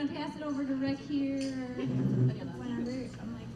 want to pass it over to Rick here or whatever. I'm like...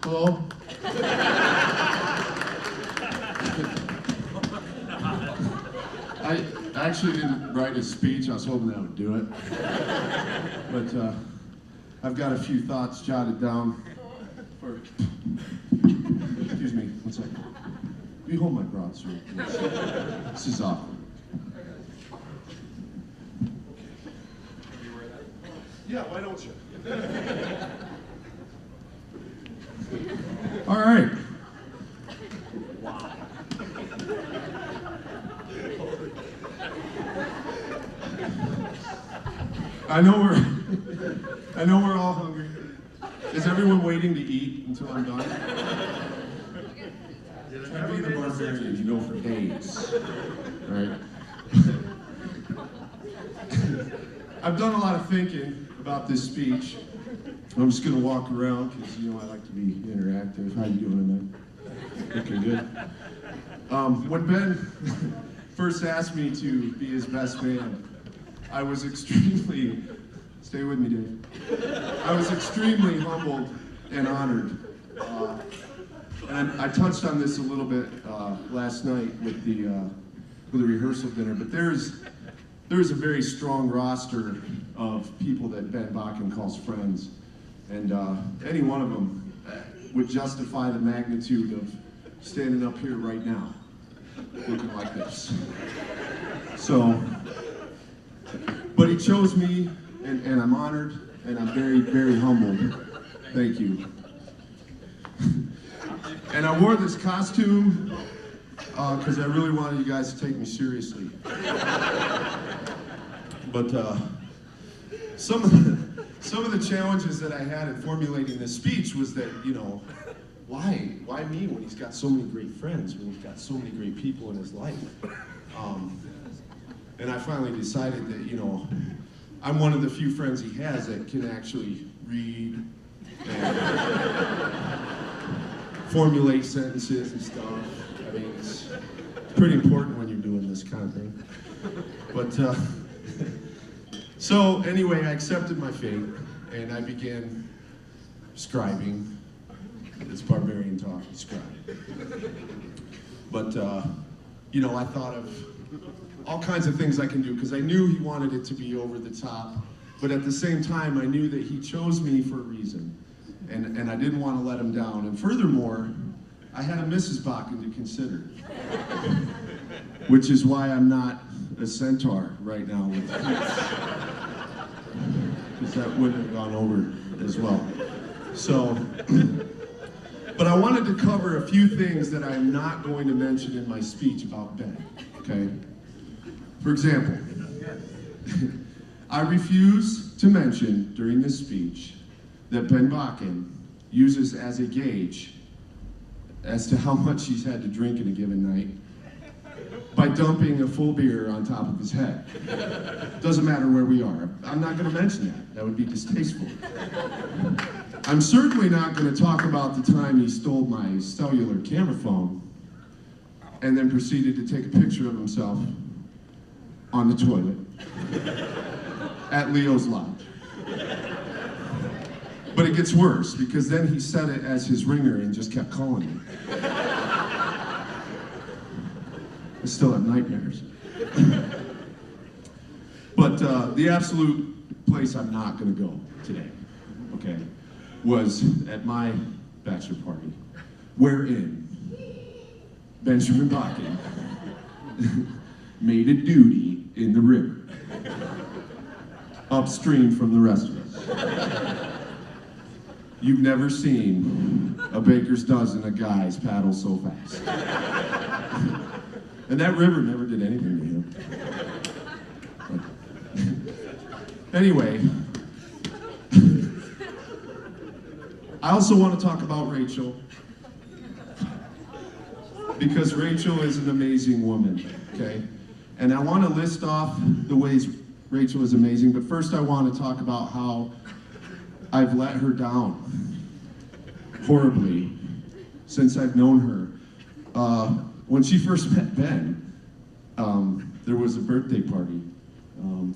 Hello? I actually didn't write a speech. I was hoping I would do it. But I've got a few thoughts jotted down for... Excuse me, one second. Will you hold my broadsword, please? This is awkward. Yeah, why don't you? All right. Wow. I know we're all hungry. Is everyone waiting to eat until I'm done? Try being a barbarian, you know, for days. All right. I've done a lot of thinking about this speech. I'm just gonna walk around because you know I like to be interactive. How you doing tonight? Looking good. When Ben first asked me to be his best man, I was extremely, stay with me, Dave. I was extremely humbled and honored. And I touched on this a little bit last night with the rehearsal dinner, but there's a very strong roster of people that Ben Bakken calls friends. And any one of them would justify the magnitude of standing up here right now, looking like this. So, but he chose me, and I'm honored, and I'm very, very humbled. Thank you. And I wore this costume because I really wanted you guys to take me seriously. But some of the challenges that I had in formulating this speech was that, you know, why me when he's got so many great friends, when he's got so many great people in his life? And I finally decided that, you know, I'm one of the few friends he has that can actually read and formulate sentences and stuff. I mean, it's pretty important when you're doing this kind of thing. But, so anyway, I accepted my fate and I began scribing. It's barbarian talk, scribe. But, you know, I thought of all kinds of things I can do because I knew he wanted it to be over the top. But at the same time, I knew that he chose me for a reason. And I didn't want to let him down. And furthermore, I had a Mrs. Bakken to consider. Which is why I'm not a centaur right now with because that wouldn't have gone over as well. So, but I wanted to cover a few things that I'm not going to mention in my speech about Ben, okay? For example, I refuse to mention during this speech that Ben Bakken uses as a gauge as to how much he's had to drink in a given night. by dumping a full beer on top of his head. Doesn't matter where we are. I'm not going to mention that. That would be distasteful. I'm certainly not going to talk about the time he stole my cellular camera phone and then proceeded to take a picture of himself on the toilet at Leo's Lodge. But it gets worse, because then he set it as his ringer and just kept calling me. I still have nightmares. But the absolute place I'm not going to go today, okay, was at my bachelor party, wherein Benjamin Bakken made a duty in the river, upstream from the rest of us. You've never seen a baker's dozen of guys paddle so fast. And that river never did anything to him. Anyway, I also want to talk about Rachel, because Rachel is an amazing woman, okay? And I want to list off the ways Rachel is amazing, but first I want to talk about how I've let her down horribly since I've known her. When she first met Ben, there was a birthday party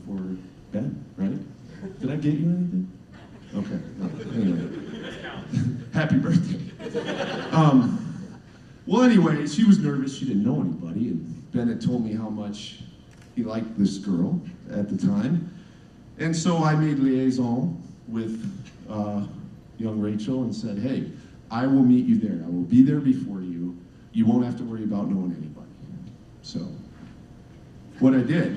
for Ben, right? Did I get you anything? Okay, no, anyway. Happy birthday. Well, anyway, she was nervous. She didn't know anybody, and Ben had told me how much he liked this girl at the time. And so I made liaison with young Rachel and said, hey, I will meet you there. I will be there before you. You won't have to worry about knowing anybody. So what I did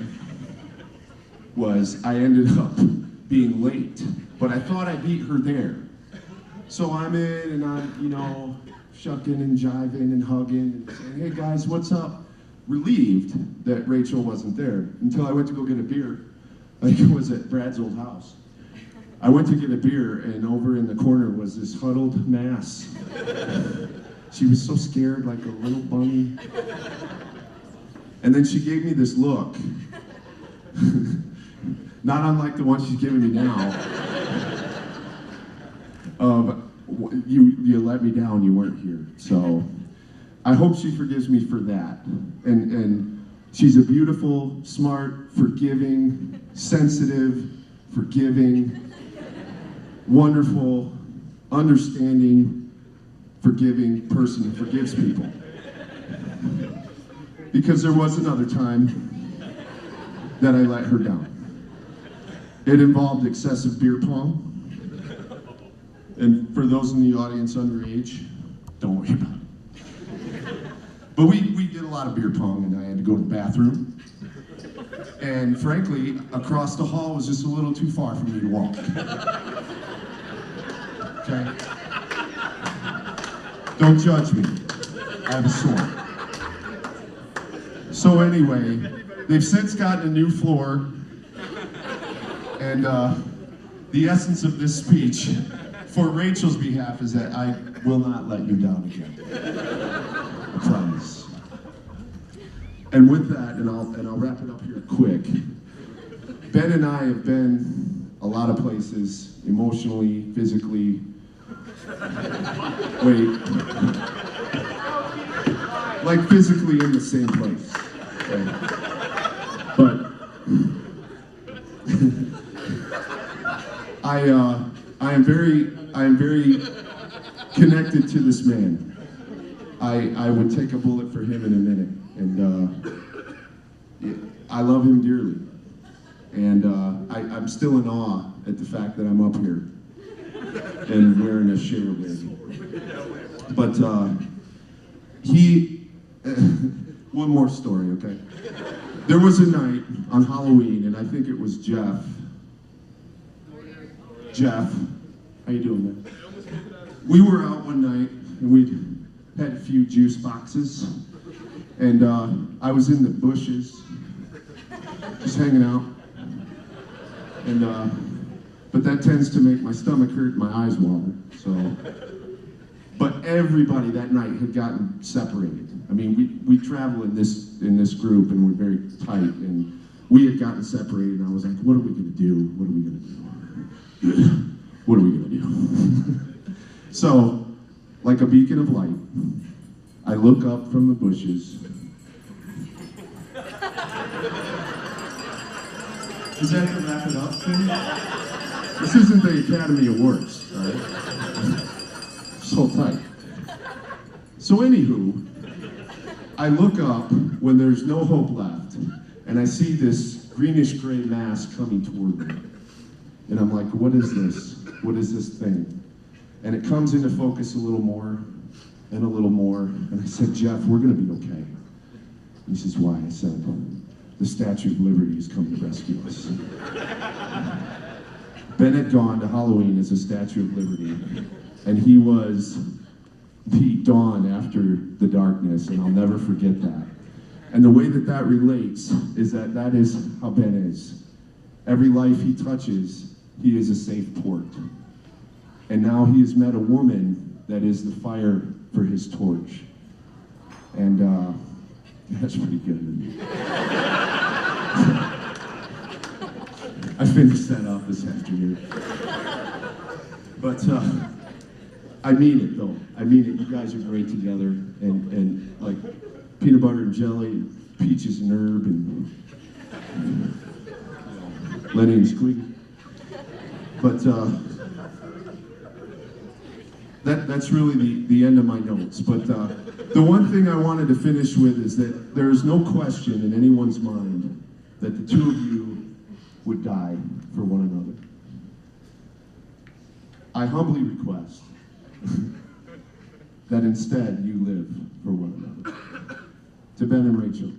was I ended up being late, but I thought I beat her there. So I'm in and I'm, you know, shucking and jiving and hugging and saying, hey guys, what's up? Relieved that Rachel wasn't there until I went to go get a beer. Like it was at Brad's old house. I went to get a beer, and over in the corner was this huddled mass. She was so scared, like a little bunny. And then she gave me this look, not unlike the one she's giving me now, of you let me down, you weren't here. So I hope she forgives me for that. And she's a beautiful, smart, forgiving, sensitive, forgiving, wonderful, understanding, forgiving person who forgives people. Because there was another time that I let her down. It involved excessive beer pong. And for those in the audience underage, don't worry about it. But we did a lot of beer pong, and I had to go to the bathroom. And frankly, across the hall was just a little too far for me to walk. Okay? Don't judge me. I have a sword. So anyway, they've since gotten a new floor, and the essence of this speech, for Rachel's behalf, is that I will not let you down again. I promise. And with that, and I'll wrap it up here quick. Ben and I have been a lot of places, emotionally, physically. Wait. Like physically in the same place. Okay. But I am very connected to this man. I would take a bullet for him in a minute, and I love him dearly. And I'm still in awe at the fact that I'm up here and wearing a share wig. But one more story, okay? There was a night on Halloween, and I think it was Jeff. Jeff, how you doing, man? We were out one night, and we'd had a few juice boxes, and I was in the bushes, just hanging out, and but that tends to make my stomach hurt and my eyes water, so But everybody that night had gotten separated. I mean, we travel in this group, and we're very tight, and we had gotten separated, and I was like, what are we gonna do? What are we gonna do? What are we gonna do? So, like a beacon of light, I look up from the bushes. Is that the wrap it up thing? This isn't the Academy Awards, all right? So tight. So anywho, I look up when there's no hope left, and I see this greenish-gray mass coming toward me. And I'm like, what is this? What is this thing? And it comes into focus a little more, and a little more. And I said, Jeff, we're gonna be okay. And he says, why? I said, the Statue of Liberty is coming to rescue us. Ben had gone to Halloween as a Statue of Liberty, and he was the dawn after the darkness, and I'll never forget that. And the way that that relates is that that is how Ben is. Every life he touches, he is a safe port. And now he has met a woman that is the fire for his torch. And that's pretty good. I finished that off this afternoon. But I mean it though. I mean it. You guys are great together, and like peanut butter and jelly, and peaches and herb, and Lenny and Squeaky. But that's really the end of my notes. But the one thing I wanted to finish with is that there is no question in anyone's mind that the two of you would die for one another. I humbly request that instead you live for one another. To Ben and Rachel,